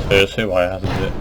Seriously, why hasn't it?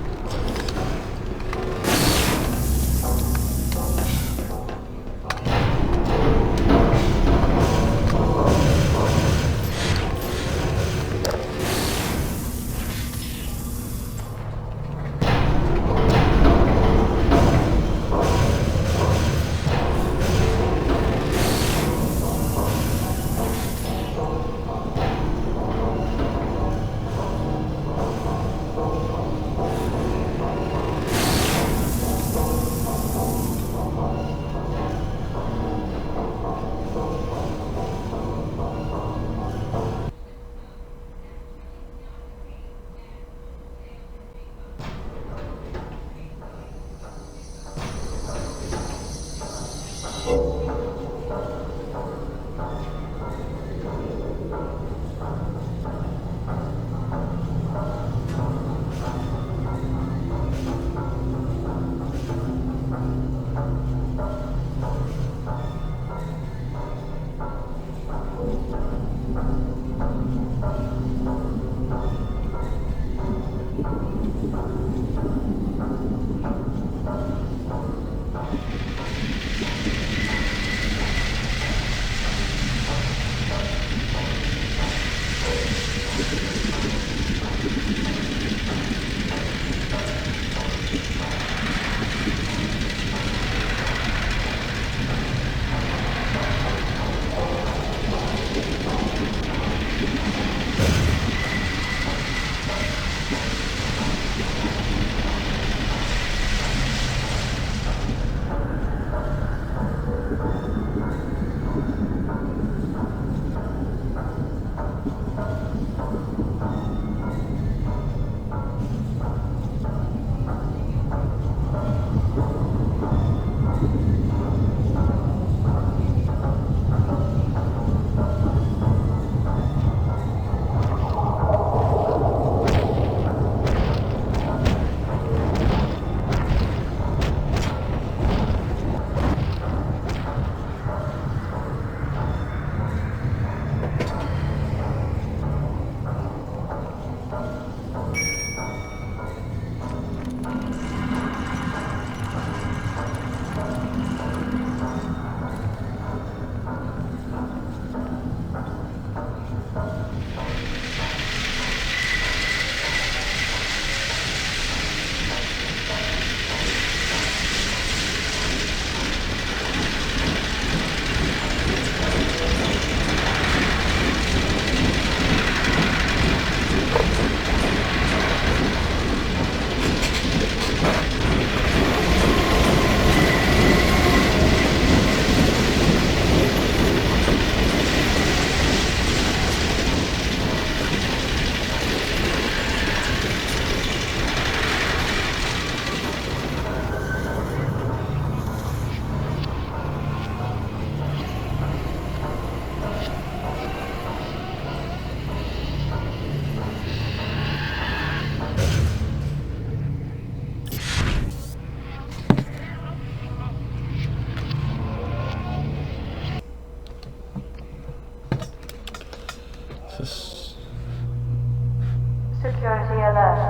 Security alert.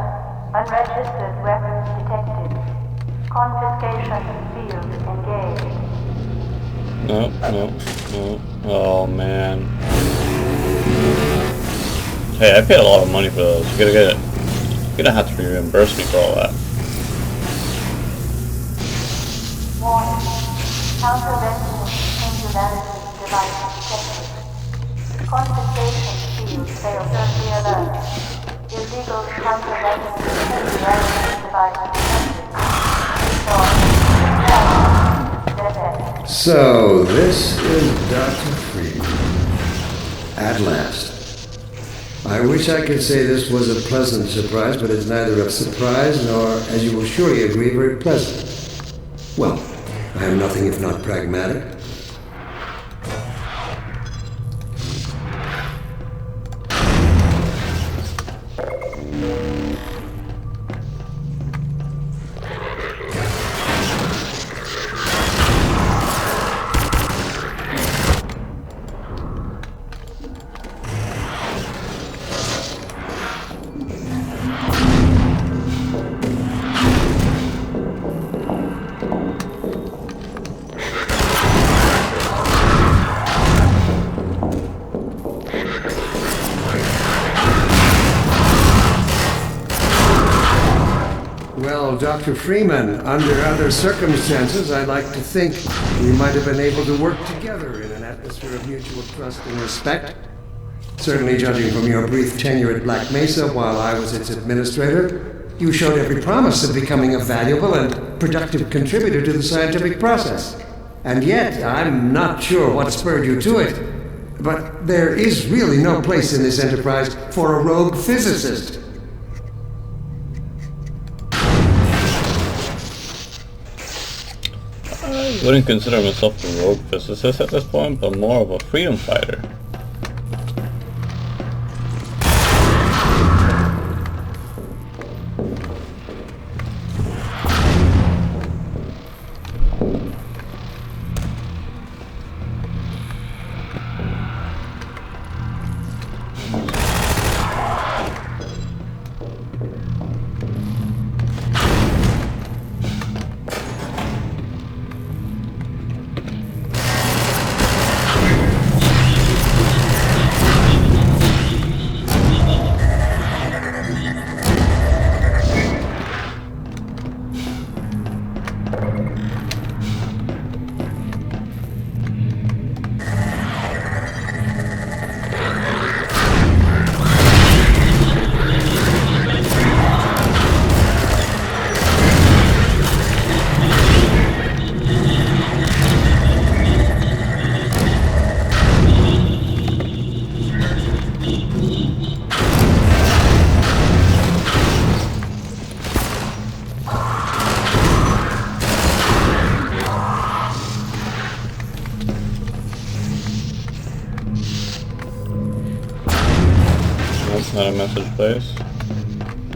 Unregistered weapons detected. Confiscation field engaged. No. Oh man. Hey, I paid a lot of money for those. You're gonna have to reimburse me for all that. Warning. Counter-resonance singularity device detected. Confiscation field failed. Security alert. Illegal counter-resonance singularity device detected. So, this is Dr. Freeman. At last. I wish I could say this was a pleasant surprise, but it's neither a surprise nor, as you will surely agree, very pleasant. Well, I am nothing if not pragmatic. Well, Dr. Freeman, under other circumstances, I'd like to think we might have been able to work together in an atmosphere of mutual trust and respect. Certainly, judging from your brief tenure at Black Mesa while I was its administrator, you showed every promise of becoming a valuable and productive contributor to the scientific process. And yet, I'm not sure what spurred you to it. But there is really no place in this enterprise for a rogue physicist. I wouldn't consider myself a rogue physicist at this point, but more of a freedom fighter. Not a message place.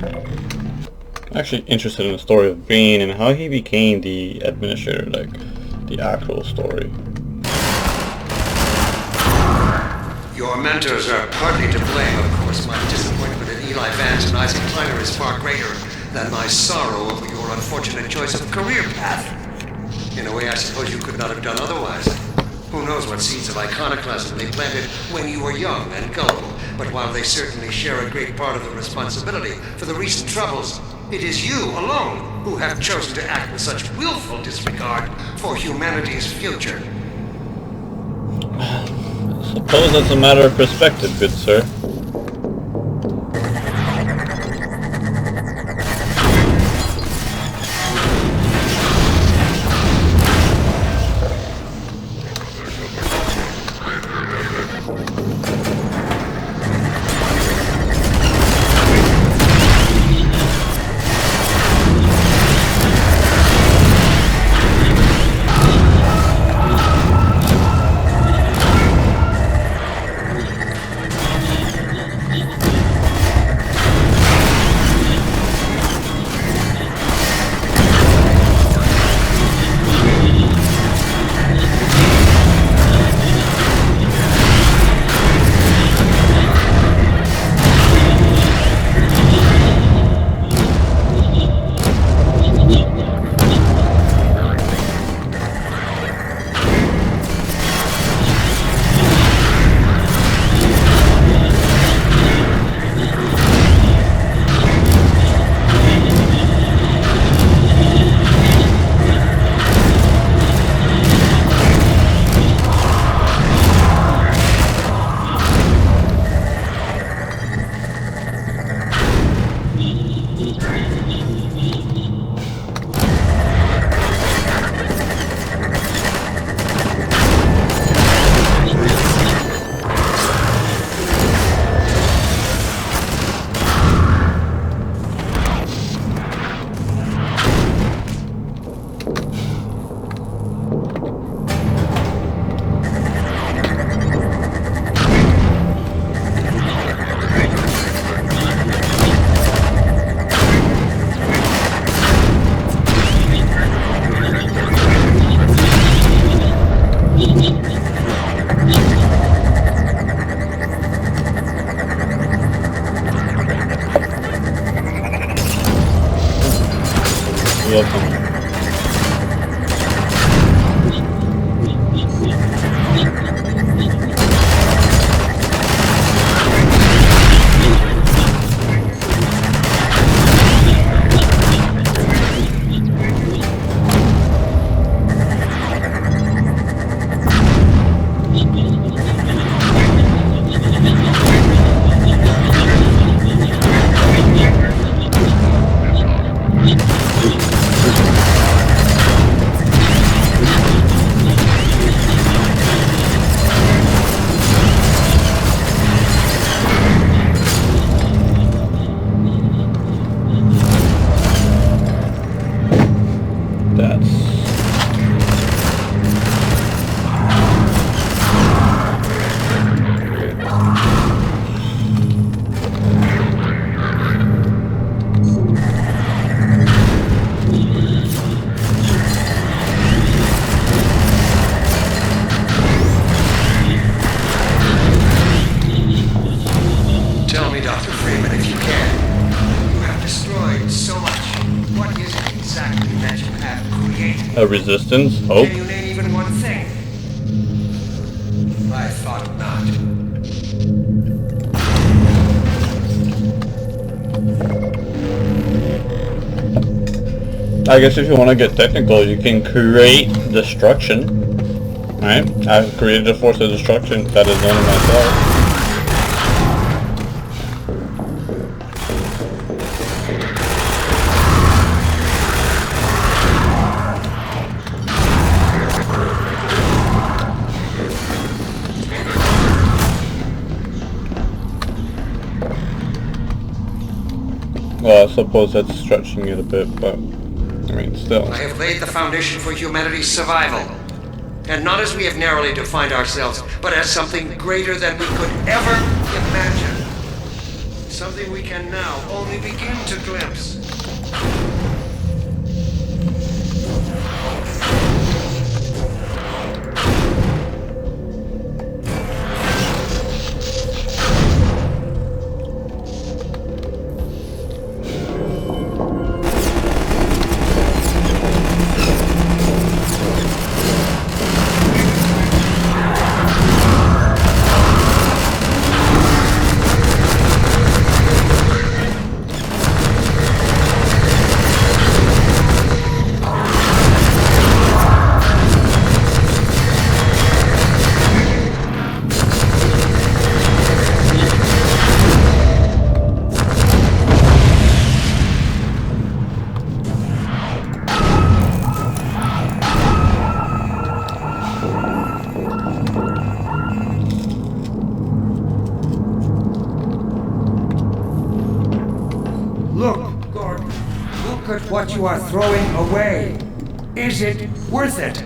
I'm actually interested in the story of Green and how he became the administrator, like the actual story. Your mentors are partly to blame, of course. My disappointment in Eli Vance and Isaac Kleiner is far greater than my sorrow over your unfortunate choice of career path. In a way, I suppose you could not have done otherwise. Who knows what seeds of iconoclasm they planted when you were young and gullible. But while they certainly share a great part of the responsibility for the recent troubles, it is you alone who have chosen to act with such willful disregard for humanity's future. Suppose that's a matter of perspective, good sir. Welcome. A resistance? Hope? Can you name even one thing? I thought not. I guess if you want to get technical, you can create destruction. Right? I've created a force of destruction that is known to myself. Well, I suppose that's stretching it a bit, but I mean, still. I have laid the foundation for humanity's survival. And not as we have narrowly defined ourselves, but as something greater than we could ever imagine. Something we can now only begin to glimpse. Look, Gordon. Look at what you are throwing away. Is it worth it?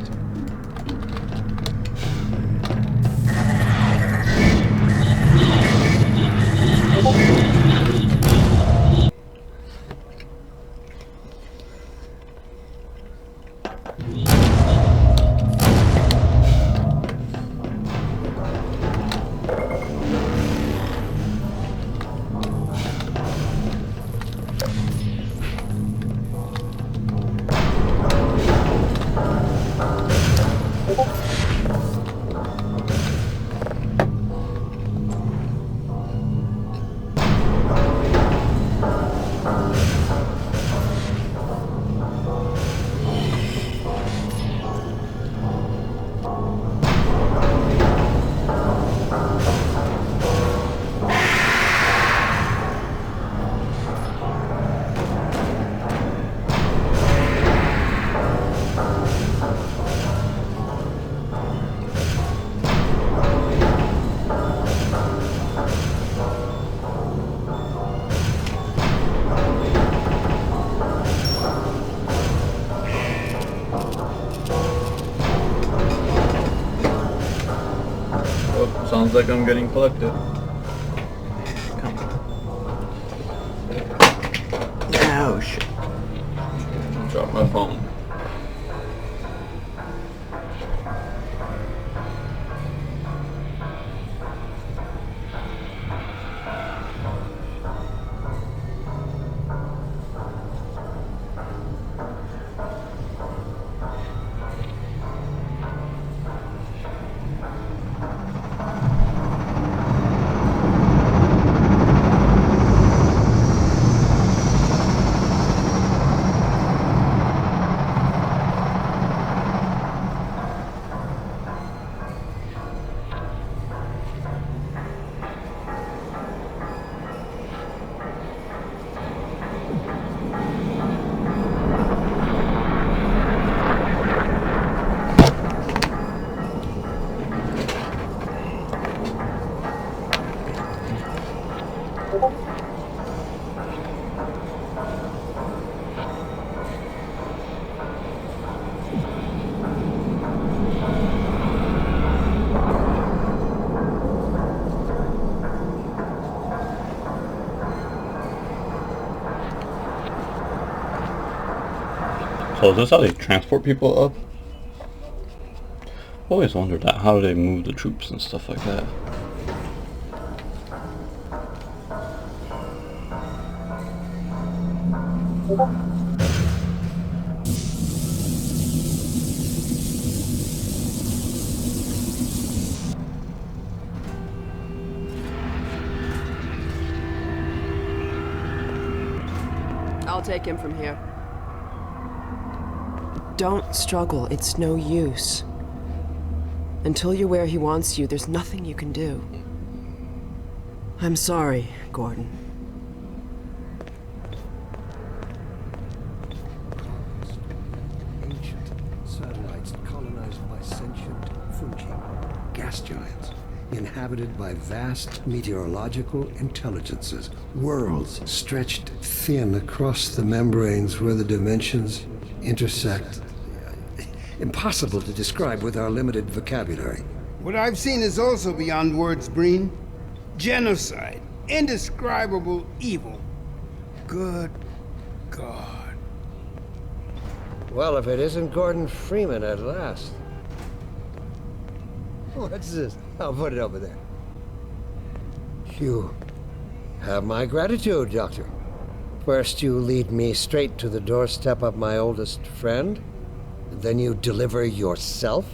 Sounds like I'm getting collected. Come on. Oh shit. Drop my phone. So is this how they transport people up? I've always wondered that. How do they move the troops and stuff like that? I'll take him from here. Don't struggle. It's no use. Until you're where he wants you, there's nothing you can do. I'm sorry, Gordon. Ancient satellites colonized by sentient fungi, gas giants, inhabited by vast meteorological intelligences, worlds stretched thin across the membranes where the dimensions intersect. Impossible to describe with our limited vocabulary. What I've seen is also beyond words, Breen. Genocide. Indescribable evil. Good God. Well, if it isn't Gordon Freeman at last. What's this? I'll put it over there. You have my gratitude, Doctor. First you lead me straight to the doorstep of my oldest friend, then you deliver yourself?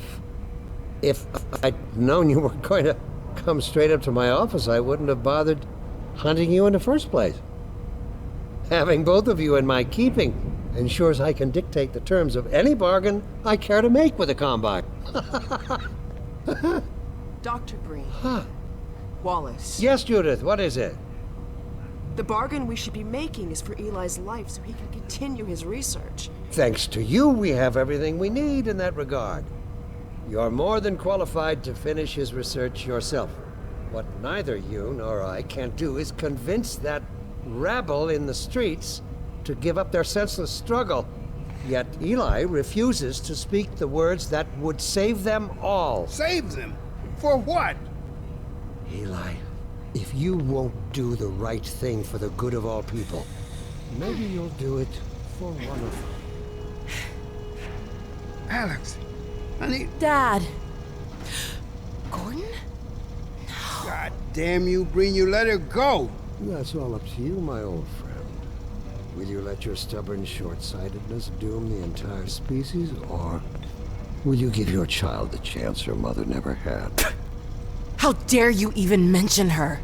If I'd known you were going to come straight up to my office, I wouldn't have bothered hunting you in the first place. Having both of you in my keeping ensures I can dictate the terms of any bargain I care to make with the Combine. Dr. Breen. Huh. Wallace. Yes, Judith, what is it? The bargain we should be making is for Eli's life so he can continue his research. Thanks to you, we have everything we need in that regard. You're more than qualified to finish his research yourself. What neither you nor I can do is convince that rabble in the streets to give up their senseless struggle. Yet Eli refuses to speak the words that would save them all. Save them? For what? Eli, if you won't do the right thing for the good of all people, maybe you'll do it for one of them. Alex, honey, Dad. Gordon? God damn you, Breen, you let her go. That's all up to you, my old friend. Will you let your stubborn short-sightedness doom the entire species, or will you give your child the chance her mother never had? How dare you even mention her?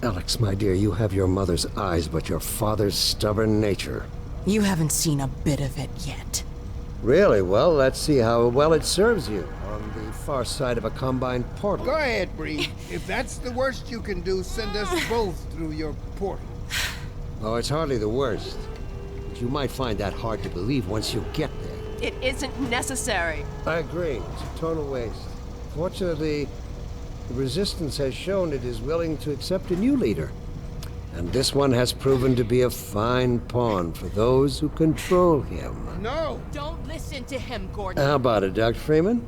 Alex, my dear, you have your mother's eyes, but your father's stubborn nature. You haven't seen a bit of it yet. Really? Well, let's see how well it serves you on the far side of a Combine portal. Go ahead, Breen. If that's the worst you can do, send us both through your portal. Oh, it's hardly the worst. But you might find that hard to believe once you get there. It isn't necessary. I agree. It's a total waste. Fortunately, the Resistance has shown it is willing to accept a new leader. And this one has proven to be a fine pawn for those who control him. No! Don't listen to him, Gordon. How about it, Dr. Freeman?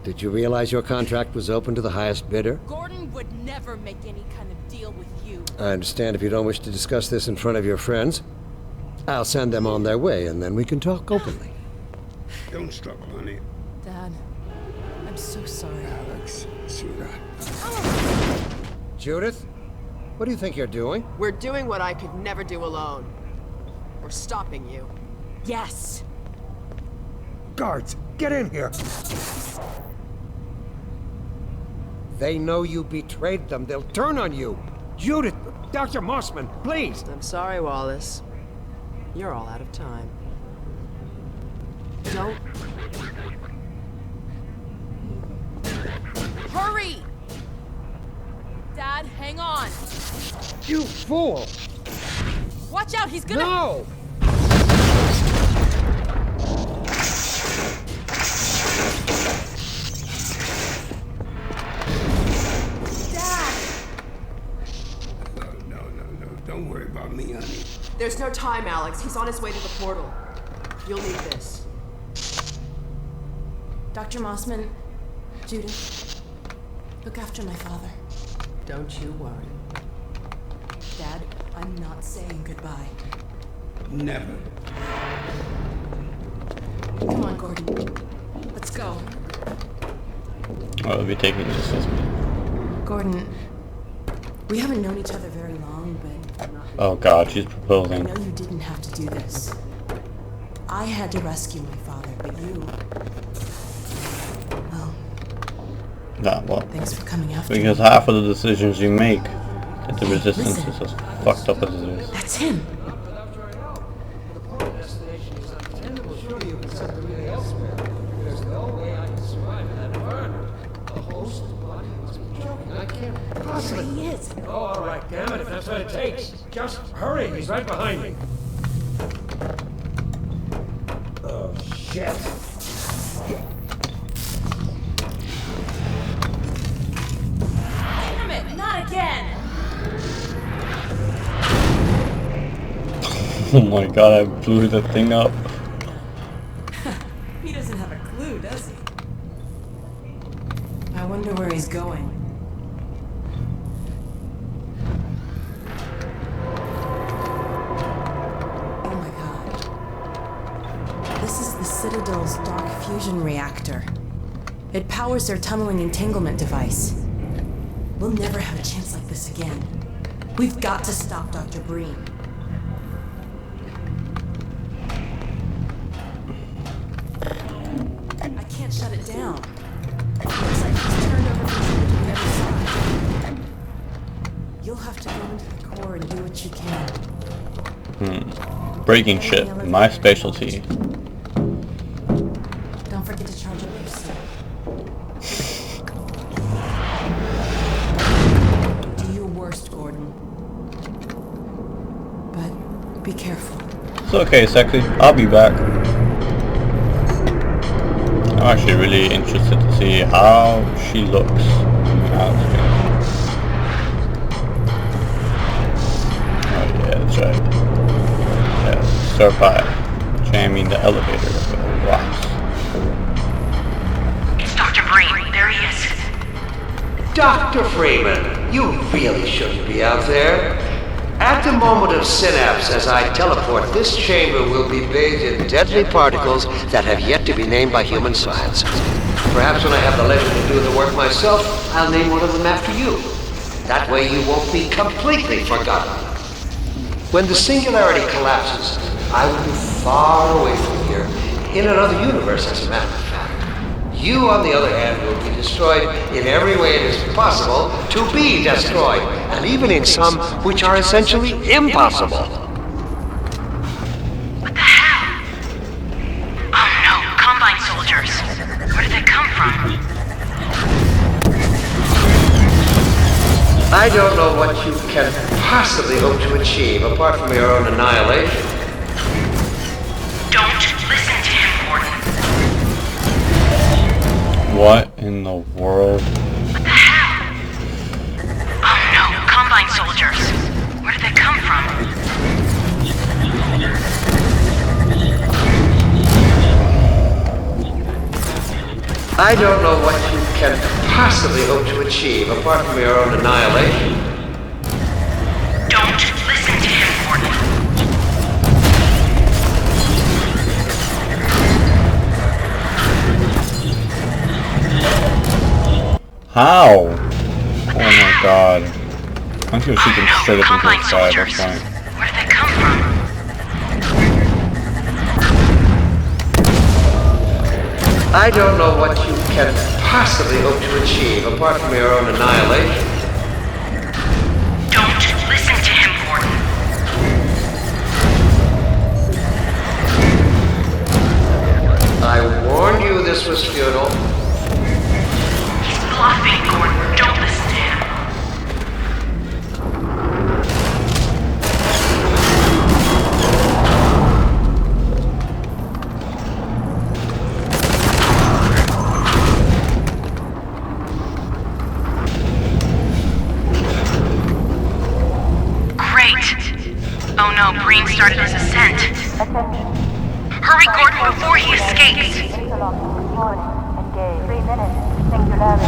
Did you realize your contract was open to the highest bidder? Gordon would never make any kind of deal with you. I understand if you don't wish to discuss this in front of your friends. I'll send them on their way, and then we can talk openly. Don't struggle, honey. Dad, I'm so sorry. Alex, sweetheart. Judith, what do you think you're doing? We're doing what I could never do alone. We're stopping you. Yes. Guards, get in here! They know you betrayed them. They'll turn on you. Judith, Dr. Mossman, please! I'm sorry, Wallace. You're all out of time. Don't... Hurry! Dad, hang on. You fool! Watch out, he's gonna... No! No. Don't worry about me, honey. There's no time, Alex. He's on his way to the portal. You'll need this. Dr. Mossman, Judith, look after my father. Don't you worry. Dad, I'm not saying goodbye. Never. Come on, Gordon. Let's go. I'll be taking this with me. Gordon, we haven't known each other very long, but Oh god, she's I proposing. know you didn't have to do this. I had to rescue my father, but you... Well, Nah, what? thanks for coming after me. Because half of the decisions you make, that the resistance is as fucked up as it is. That's him. That's what it takes. Just hurry, he's right behind me. Oh, shit. Damn it, not again! Oh my god, I blew the thing up. He doesn't have a clue, does he? I wonder where he's going. Oh my god. This is the Citadel's dark fusion reactor. It powers their tunneling entanglement device. We'll never have a chance like this again. We've got to stop Dr. Breen. I can't shut it down. Looks like he's turned over control to the other side. You'll have to go into the core and do what you can. Breaking shit, my specialty. Don't forget to charge up your suit. Do your worst, Gordon. But be careful. It's okay, sexy. I'll be back. I'm actually really interested to see how she looks. Oh yeah, that's right. Yeah, Serpi jamming the elevator with the rocks. It's Dr. Breen. There he is. Dr. Freeman, you really shouldn't be out there. At the moment of synapse, as I teleport, this chamber will be bathed in deadly particles that have yet to be named by human science. Perhaps when I have the leisure to do the work myself, I'll name one of them after you. That way you won't be completely forgotten. When the singularity collapses, I will be far away from here, in another universe, as a matter of fact. You, on the other hand, will be destroyed in every way it is possible to be destroyed, and even in some which are essentially impossible. What the hell? Oh no, Combine soldiers. Where did they come from? I don't know what you can possibly hope to achieve apart from your own annihilation. Don't listen to him, Gordon. What in the world? What the hell? Oh no, Combine soldiers. Where did they come from? I don't know what you can possibly hope to achieve apart from your own annihilation. Don't listen to him, Gordon. How? Oh my god. I'm just shooting straight up into Combine the sky, soldiers. that's fine. Where did they come from? I don't know what you can possibly hope to achieve apart from your own annihilation. Don't listen to him, Gordon. I warned you this was futile. He's bluffing, Gordon. Don't listen to him. Oh no, Breen started his ascent. Hurry, Gordon, before he escapes! Interlocking warning. Engage. 3 minutes. Singularity.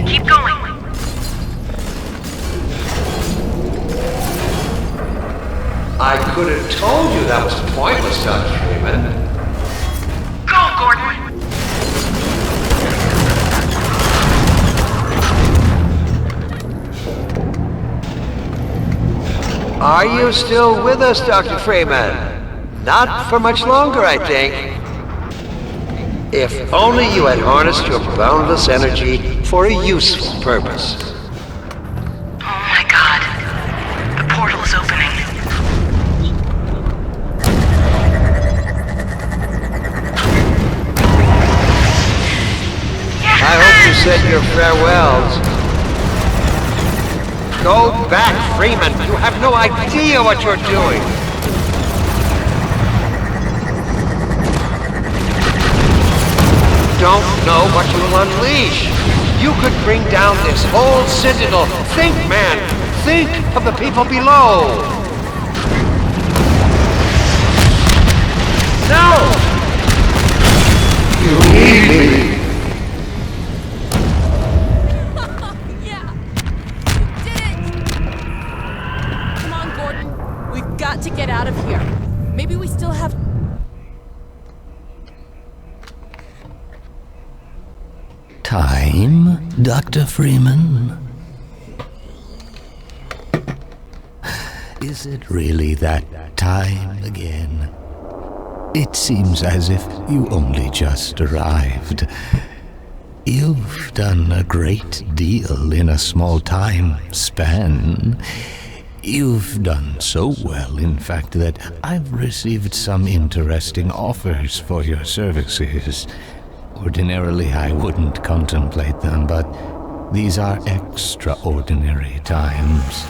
Keep going. I could have told you that was pointless, Dr. Freeman. Go, Gordon! Are you still with us, Dr. Freeman? Not for much longer, I think. If only you had harnessed your boundless energy for a useful purpose. Oh my god. The portal is opening. I hope you farewells. Go back, Freeman. You have no idea what you're doing. Don't know what you'll unleash. You could bring down this whole Citadel. Think, man. Think of the people below. No! You need me. Yeah! You did it! Come on, Gordon. We've got to get out of here. Maybe we still have... Time, Dr. Freeman? Is it really that time again? It seems as if you only just arrived. You've done a great deal in a small time span. You've done so well, in fact, that I've received some interesting offers for your services. Ordinarily, I wouldn't contemplate them, but these are extraordinary times.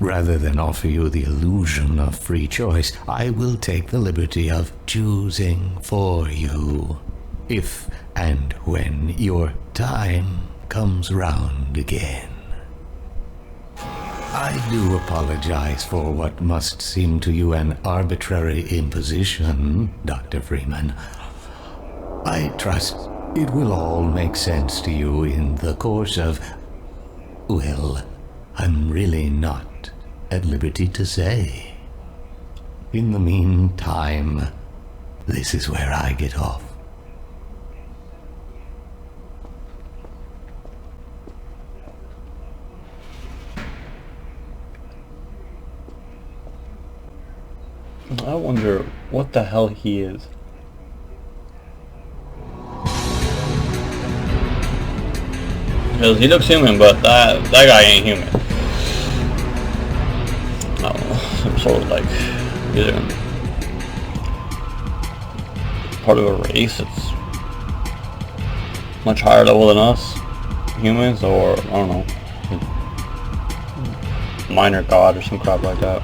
Rather than offer you the illusion of free choice, I will take the liberty of choosing for you, if and when your time comes round again. I do apologize for what must seem to you an arbitrary imposition, Dr. Freeman. I trust it will all make sense to you in the course of... well, I'm really not at liberty to say. In the meantime, this is where I get off. I wonder what the hell he is. Because he looks human, but that guy ain't human. I don't know, some sort of like either part of a race that's much higher level than us humans, or I don't know, minor god or some crap like that.